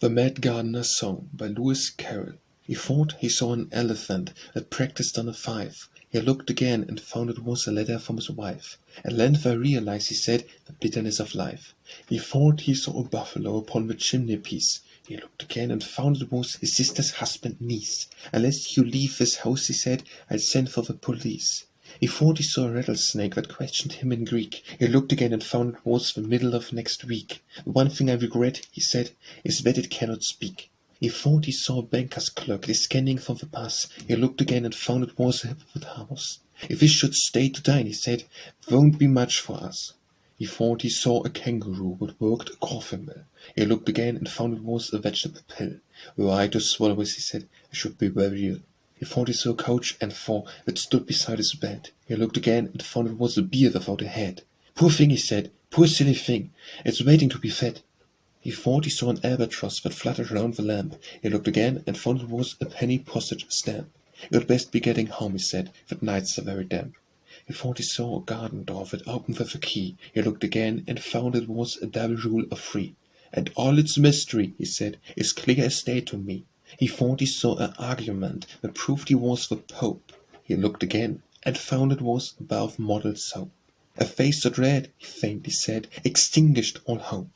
The Mad Gardener's Song by Carroll. He thought he saw an elephant that practised on a fife. He looked again and found it was a letter from his wife. At length I realized, he said, the bitterness of life. He thought he saw a buffalo upon the chimney-piece. He looked again and found it was his sister's husband's niece. Unless you leave this house, he said, I'll send for the police. He thought he saw a rattlesnake that questioned him in Greek. He looked again and found it was the middle of next week. The one thing I regret, he said, is that it cannot speak. He thought he saw a banker's clerk scanning from the bus. He looked again and found it was a hippopotamus. If we should stay to dine, he said, won't be much for us. He thought he saw a kangaroo that worked a coffee mill. He looked again and found it was a vegetable pill. Were I to swallow this, he said, I should be very ill. He thought he saw a coach and four that stood beside his bed. He looked again and found it was a bear without a head. Poor thing, he said, poor silly thing, it's waiting to be fed. He thought he saw an albatross that fluttered round the lamp. He looked again and found it was a penny postage stamp. You'd best be getting home, he said, that nights are very damp. He thought he saw a garden door that opened with a key. He looked again and found it was a double rule of 3. And all its mystery, he said, is clear as day to me. He thought he saw an argument that proved he was the Pope. He looked again and found it was above model soap. A face so dread, he faintly said, extinguished all hope.